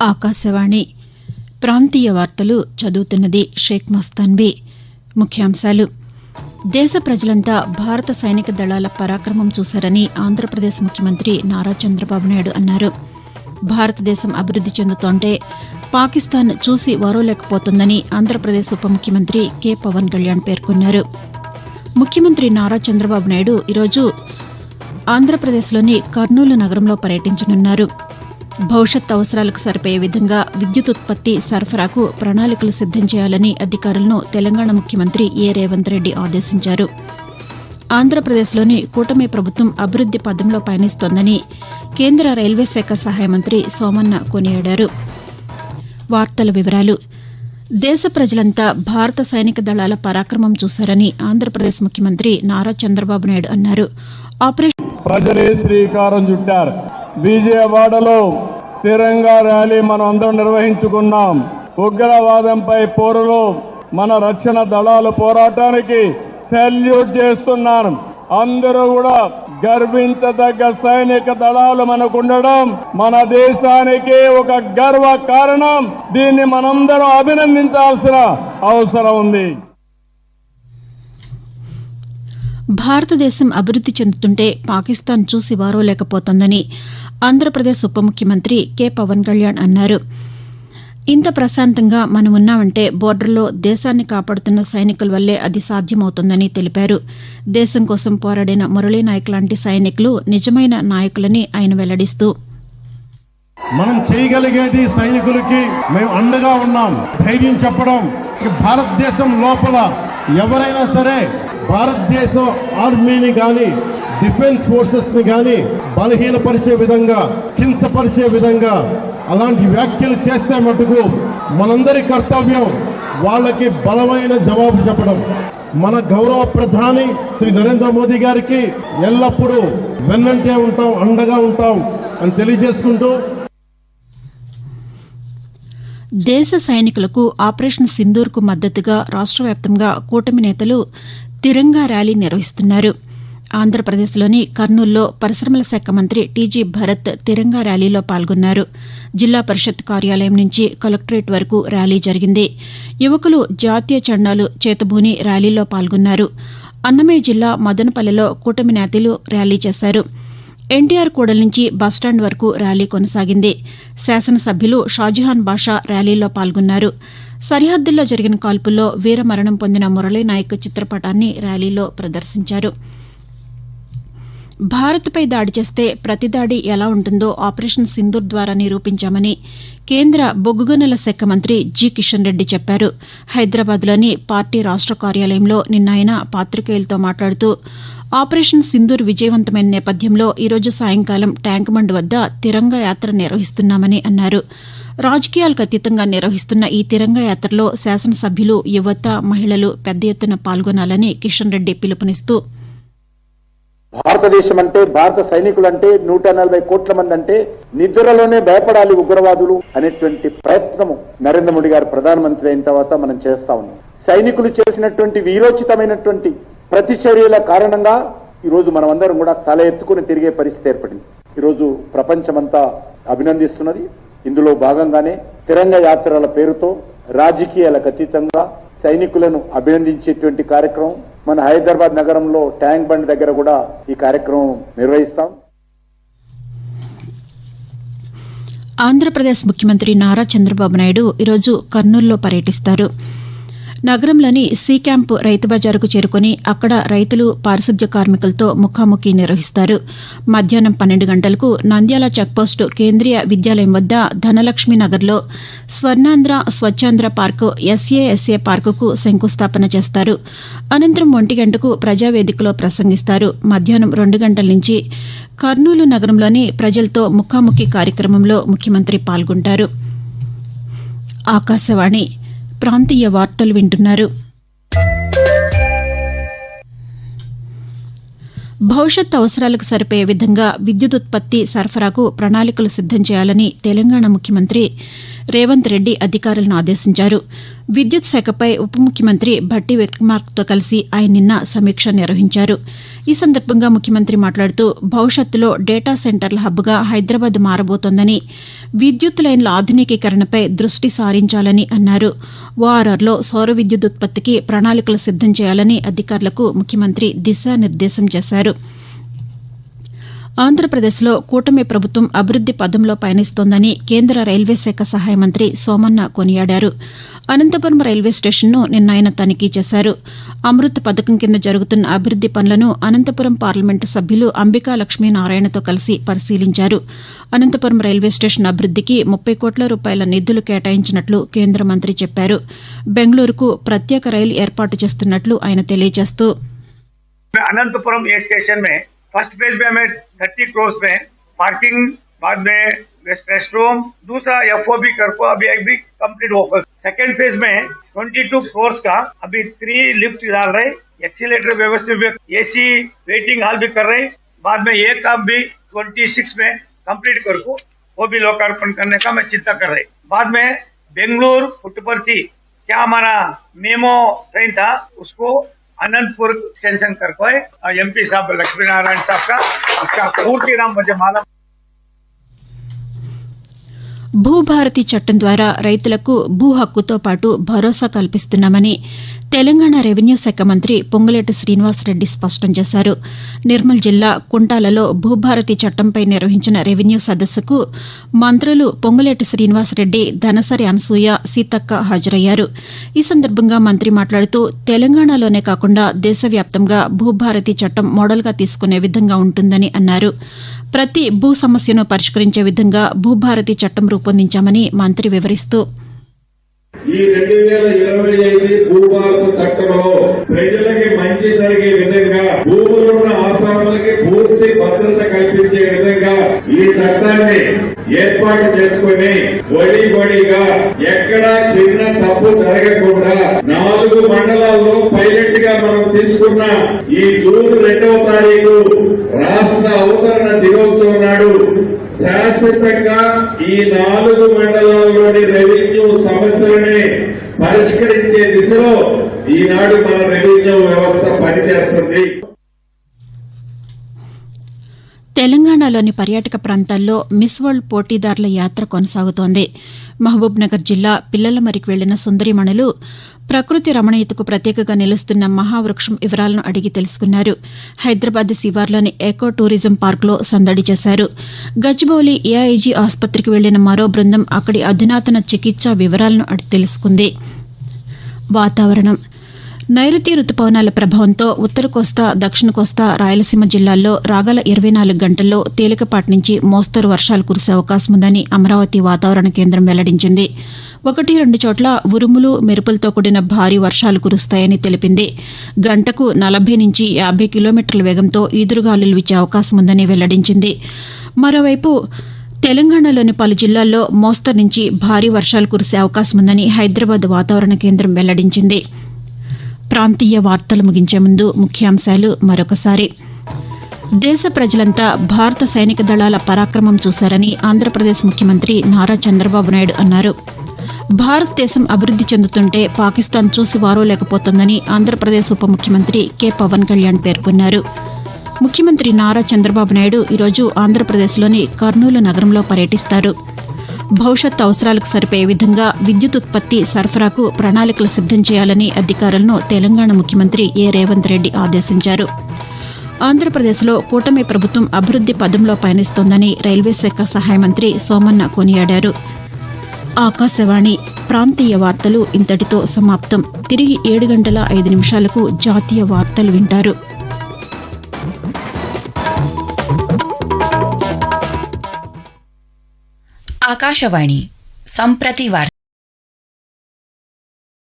ఆకాశవాణి ప్రాంతీయ వార్తలు చదువుతున్నది షేక్ మస్తాన్బీ. ముఖ్యాంశాలు. దేశ ప్రజలంతా భారత సైనిక దళాల పరాక్రమం చూశారని ఆంధ్రప్రదేశ్ ముఖ్యమంత్రి నారా చంద్రబాబు నాయుడు అన్నారు. భారతదేశం అభివృద్ది చెందుతోంటే పాకిస్తాన్ చూసి ఓర్వలేకపోతోందని ఆంధ్రప్రదేశ్ ఉప ముఖ్యమంత్రి కె పవన్ కళ్యాణ్ పేర్కొన్నారు. ముఖ్యమంత్రి నారా చంద్రబాబు నాయుడు ఈరోజు ఆంధ్రప్రదేశ్లోని కర్నూలు నగరంలో పర్యటించనున్నారు. భవిష్యత్ అవసరాలకు సరిపోయే విధంగా విద్యుత్ ఉత్పత్తి సరఫరాకు ప్రణాళికలు సిద్దం చేయాలని అధికారులను తెలంగాణ ముఖ్యమంత్రి ఏ రేవంత్ రెడ్డి ఆదేశించారు. ఆంధ్రప్రదేశ్లోని కూటమి ప్రభుత్వం అభివృద్ది పథంలో పయనిస్తోందని కేంద్ర రైల్వే శాఖ సహాయ మంత్రి సోమన్న కొనియాడారు. వార్తల వివరాలు. దేశ ప్రజలంతా భారత సైనిక దళాల పరాక్రమం చూశారని ఆంధ్రప్రదేశ్ ముఖ్యమంత్రి నారా చంద్రబాబు నాయుడు అన్నారు. ప్రజలే శ్రీకారం చుట్టారు. విజయవాడలో తిరంగా ర్యాలీ మనం అందరం నిర్వహించుకున్నాం. ఉగ్రవాదంపై పోరులో మన రక్షణ దళాల పోరాటానికి సెల్యూట్ చేస్తున్నాను. అందరూ కూడా గర్వించదగ్గ సైనిక దళాలు మనకుండడం మన దేశానికి ఒక గర్వ కారణం. దీన్ని మనందరం అభినందించాల్సిన అవసరం ఉంది. భారతదేశం అభివృద్ది చెందుతుంటే పాకిస్తాన్ చూసి వారోలేకపోతోందని ఆంధ్రప్రదేశ్ ఉప ముఖ్యమంత్రి కె పవన్ కళ్యాణ్ అన్నారు. ఇంత ప్రశాంతంగా మనం ఉన్నామంటే బోర్డర్లో దేశాన్ని కాపాడుతున్న సైనికుల వల్లే అది సాధ్యమవుతోందని తెలిపారు. దేశం కోసం పోరాడిన మురళీనాయక్ లాంటి సైనికులు నిజమైన నాయకులని ఆయన వెల్లడిస్తూ, మనం చేయగలిగేది సైనికులకి మేము అండగా ఉన్నాం, ధైర్యం చెప్పడం. భారతదేశం లోపల ఎవరైనా సరే భారతదేశం ఆర్మీని గాని డిఫెన్స్ ఫోర్సెస్ ని గాని బలహీనపరిచే విధంగా, కించపరిచే విధంగా అలాంటి వ్యాఖ్యలు చేస్తే మటుకు మనందరి కర్తవ్యం వాళ్ళకి బలమైన జవాబు చెప్పడం. మన గౌరవ ప్రధాని శ్రీ నరేంద్ర మోదీ గారికి ఎల్లప్పుడూ వెన్నంటే ఉంటాం, అండగా ఉంటాం అని తెలియజేసుకుంటూ, దేశ సైనికులకు ఆపరేషన్ సింధూర్కు మద్దతుగా రాష్ట్ర వ్యాప్తంగా కూటమి నేతలు తిరంగా ర్యాలీ నిర్వహిస్తున్నారు. ఆంధ్రప్రదేశ్లోని కర్నూలులో పరిశ్రమల శాఖ మంత్రి టీజీ భరత్ తిరంగా ర్యాలీలో పాల్గొన్నారు. జిల్లా పరిషత్ కార్యాలయం నుంచి కలెక్టరేట్ వరకు ర్యాలీ జరిగింది. యువకులు జాతీయ జెండాలు చేతబూని ర్యాలీలో పాల్గొన్నారు. అన్నమయ్య జిల్లా మదనపల్లెలో కూటమి నేతలు ర్యాలీ చేశారు. ఎన్టీఆర్ కూడలి నుంచి బస్టాండ్ వరకు ర్యాలీ కొనసాగింది. శాసనసభ్యులు షాజహాన్ బాషా ర్యాలీలో పాల్గొన్నారు. సరిహద్దుల్లో జరిగిన కాల్పుల్లో వీరమరణం పొందిన మురళీనాయక్ చిత్రపటాన్ని ర్యాలీలో ప్రదర్శించారు. భారత్పై దాడి చేస్తే ప్రతిదాడి ఎలా ఉంటుందో ఆపరేషన్ సింధూర్ ద్వారా నిరూపించామని కేంద్ర బొగ్గు గనుల శాఖ మంత్రి జి కిషన్ రెడ్డి చెప్పారు. హైదరాబాద్లోని పార్టీ రాష్ట్ర కార్యాలయంలో నిన్న ఆయన పాతికేయులతో మాట్లాడుతూ, ఆపరేషన్ సింధూర్ విజయవంతమైన నేపథ్యంలో ఈరోజు సాయంకాలం ట్యాంక్ బండ్ వద్ద తిరంగా యాత్ర నిర్వహిస్తున్నామని అన్నారు. రాజకీయాలకు అతీతంగా నిర్వహిస్తున్న ఈ తిరంగా యాత్రలో శాసనసభ్యులు, యువత, మహిళలు పెద్ద ఎత్తున పాల్గొనాలని కిషన్ రెడ్డి పిలుపునిస్తూ, భారతదేశం అంటే, భారత సైనికులంటే 140 కోట్ల మంది అంటే నిద్రలోనే భయపడాలి ఉగ్రవాదులు అనేటువంటి ప్రయత్నము నరేంద్ర మోడీ గారు ప్రధానమంత్రి అయిన తర్వాత మనం చేస్తా ఉన్నాం. సైనికులు చేసినటువంటి వీరోచితమైనటువంటి ప్రతిచర్యల కారణంగా ఈరోజు మనమందరం కూడా తల ఎత్తుకుని తిరిగే పరిస్థితి ఏర్పడింది. ఈరోజు ప్రపంచమంతా అభినందిస్తున్నది. ఇందులో భాగంగానే తిరంగ యాత్రల పేరుతో రాజకీయాలకు అతీతంగా సైనికులను అభినందించేటువంటి కార్యక్రమం మన హైదరాబాద్ నగరంలో ట్యాంక్ బండ్ దగ్గర కూడా ఈ కార్యక్రమం నిర్వహిస్తాం. ఆంధ్రప్రదేశ్ ముఖ్యమంత్రి నారా చంద్రబాబు నాయుడు ఈరోజు కర్నూలులో పర్యటిస్తారు. నగరంలోని సి క్యాంపు రైతు బజారుకు చేరుకుని అక్కడ రైతులు, పారిశుద్ధ్య కార్మికులతో ముఖాముఖి నిర్వహిస్తారు. మధ్యాహ్నం 12 గంటలకు నంద్యాల చెక్పోస్టు కేంద్రీయ విద్యాలయం వద్ద ధనలక్ష్మి నగర్లో స్వర్ణాంధ్ర స్వచ్ఛాంధ్ర పార్కు ఎస్ఏఎస్ఏ పార్కుకు శంకుస్థాపన చేస్తారు. అనంతరం 1 గంటకు ప్రజావేదికలో ప్రసంగిస్తారు. మధ్యాహ్నం 2 గంటల నుంచి కర్నూలు నగరంలోని ప్రజలతో ముఖాముఖి కార్యక్రమంలో ముఖ్యమంత్రి పాల్గొంటారు. ఆకాశవాణి ప్రాంతీయ వార్తలు వింటున్నారు. భవిష్యత్ అవసరాలకు సరిపోయే విధంగా విద్యుత్ ఉత్పత్తి సరఫరాకు ప్రణాళికలు సిద్దం చేయాలని తెలంగాణ ముఖ్యమంత్రి రేవంత్ రెడ్డి అధికారులను ఆదేశించారు. విద్యుత్ శాఖపై ఉప ముఖ్యమంత్రి భట్టి విక్రమార్కతో కలిసి ఆయన నిన్న సమీక్ష నిర్వహించారు. ఈ సందర్భంగా ముఖ్యమంత్రి మాట్లాడుతూ భవిష్యత్తులో డేటా సెంటర్ల హబ్గా హైదరాబాద్ మారబోతోందని, విద్యుత్ లైన్ల ఆధునికీకరణపై దృష్టి సారించాలని అన్నారు. ఓఆర్ఆర్లో సౌర విద్యుత్ ఉత్పత్తికి ప్రణాళికలు సిద్దం చేయాలని అధికారులకు ముఖ్యమంత్రి దిశానిర్దేశం చేశారు. ఆంధ్రప్రదేశ్లో కూటమి ప్రభుత్వం అభివృద్ది పథంలో పయనిస్తోందని కేంద్ర రైల్వే శాఖ సహాయ మంత్రి సోమన్న కొనియాడారు. అనంతపురం రైల్వే స్టేషన్ను నిన్న ఆయన తనిఖీ చేశారు. అమృత్ పథకం కింద జరుగుతున్న అభివృద్ది పనులను అనంతపురం పార్లమెంటు సభ్యులు అంబికా లక్ష్మీనారాయణతో కలిసి పరిశీలించారు. అనంతపురం రైల్వే స్టేషన్ అభివృద్దికి 30 కోట్ల రూపాయల నిధులు కేటాయించినట్లు కేంద్ర మంత్రి చెప్పారు. బెంగళూరుకు ప్రత్యేక రైలు ఏర్పాటు చేస్తున్నట్లు ఆయన తెలియజేస్తూ अनंतपुरम ये स्टेशन में फर्स्ट फेज में हमें 30 करोड़ में पार्किंग, बाद में रेस्ट रूम, दूसरा FOB कर को अभी एक भी कंप्लीट होगा. सेकेंड फेज में 22 करोड़ का अभी 3 लिफ्ट डाल रहे, एक्सीलेटर व्यवस्था भी, AC वेटिंग हॉल भी कर रहे. बाद में ये काम भी 26 में कंप्लीट कर को वो भी लोकार्पण करने का मैं चिंता कर रहे. बाद में बेंगलुरु पुट्टपर्ती क्या हमारा मेमो ट्रेन था उसको अनंतपुर एक्सटेंशन कर को है. MP साहब लक्ष्मी नारायण साहब का इसका पूर्ति नाम मुझे मालूम. భూభారతి చట్టం ద్వారా రైతులకు భూ హక్కుతో పాటు భరోసా కల్పిస్తున్నామని తెలంగాణ రెవెన్యూ శాఖ మంత్రి పొంగులేటి శ్రీనివాసరెడ్డి స్పష్టం చేశారు. నిర్మల్ జిల్లా కుంటాలలో భూభారతి చట్టంపై నిర్వహించిన రెవెన్యూ సదస్సుకు మంత్రులు పొంగులేటి శ్రీనివాసరెడ్డి, ధనసరి అనసూయ, సీతక్క హాజరయ్యారు. ఈ సందర్భంగా మంత్రి మాట్లాడుతూ తెలంగాణలోనే కాకుండా దేశవ్యాప్తంగా భూభారతి చట్టం మోడల్గా తీసుకునే విధంగా ఉంటుందని అన్నారు. ప్రతి భూ సమస్యను పరిష్కరించే విధంగా భూభారతి చట్టం రూపొందించామని మంత్రి వివరిస్తూ ఈ 2025 భూభారత చట్టంలో ప్రజలకి మంచి జరిగే విధంగా, భూములున్న ఆసాములకి పూర్తి భద్రత కల్పించే విధంగా ఈ చట్టాన్ని ఏర్పాటు చేసుకుని వడిగా ఎక్కడా చిన్న తప్పు జరగకుండా 4 మండలాల్లో పైలట్ గా మనం తీసుకున్న ఈ జూన్ 2వ తారీఖు రాష్ట్ర అవతరణ దినోత్సవం నాడు శాశ్వతంగా ఈ 4 మండలాల్లోని రెవెన్యూ సమస్యలని పరిష్కరించే దిశలో ఈనాడు మన రెవెన్యూ వ్యవస్థ పనిచేస్తుంది. తెలంగాణలోని పర్యాటక ప్రాంతాల్లో మిస్ వరల్డ్ పోటీదారుల యాత్ర కొనసాగుతోంది. మహబూబ్నగర్ జిల్లా పిల్లలమరికి వెళ్లిన సుందరీమణులు ప్రకృతి రమణీయతకు ప్రత్యేకంగా నిలుస్తున్న మహావృక్షం వివరాలను అడిగి తెలుసుకున్నారు. హైదరాబాద్ శివార్లోని ఎకో టూరిజం పార్కులో సందడి చేశారు. గచ్చిబౌలి ఏఐజీ ఆసుపత్రికి వెళ్లిన మరో బృందం అక్కడి అధునాతన చికిత్సా వివరాలను అడిగి తెలుసుకుంది. వాతావరణం. నైరుతి రుతుపవనాల ప్రభావంతో ఉత్తర కోస్తా, దక్షిణ కోస్తా, రాయలసీమ జిల్లాల్లో రాగల 24 గంటల్లో తేలికపాటి నుంచి మోస్తరు వర్షాలు కురిసే అవకాశం ఉందని అమరావతి వాతావరణ కేంద్రం వెల్లడించింది. 1-2 చోట్ల ఉరుములు, మెరుపులతో కూడిన భారీ వర్షాలు కురుస్తాయని తెలిపింది. గంటకు 40 నుంచి 50 కిలోమీటర్ల వేగంతో ఈదురుగాలులు వీచే అవకాశం ఉందని వెల్లడించింది. మరోవైపు తెలంగాణలోని పలు జిల్లాల్లో మోస్తరు నుంచి భారీ వర్షాలు కురిసే అవకాశం ఉందని హైదరాబాద్ వాతావరణ కేంద్రం వెల్లడించింది. ప్రాంతీయ వార్తలు ముగించే ముందు ముఖ్యాంశాలు మరొకసారి. దేశ ప్రజలంతా భారత సైనిక దళాల పరాక్రమం చూశారని ఆంధ్రప్రదేశ్ ముఖ్యమంత్రి నారా చంద్రబాబు నాయుడు అన్నారు. భారతదేశం అభివృద్ది చెందుతుంటే పాకిస్తాన్ చూసి వారోలేకపోతోందని ఆంధ్రప్రదేశ్ ఉప ముఖ్యమంత్రి కె పవన్ కళ్యాణ్ పేర్కొన్నారు. ముఖ్యమంత్రి నారా చంద్రబాబు నాయుడు ఈరోజు ఆంధ్రప్రదేశ్లోని కర్నూలు నగరంలో పర్యటిస్తారు. భవిష్యత్ అవసరాలకు సరిపోయే విధంగా విద్యుత్ ఉత్పత్తి సరఫరాకు ప్రణాళికలు సిద్దం చేయాలని అధికారులను తెలంగాణ ముఖ్యమంత్రి ఏ రేవంత్ రెడ్డి ఆదేశించారు. ఆంధ్రప్రదేశ్లో కూటమి ప్రభుత్వం అభివృద్ది పథంలో పయనిస్తోందని రైల్వే శాఖ సహాయ మంత్రి సోమన్న కొనియాడారు. ఆకాశవాణి ప్రాంతీయ వార్తలు ఇంతటితో సమాప్తం. తిరిగి 7:05 జాతీయ వార్తలు వింటారు. आकाशवाणी सम्प्रति वार्ता।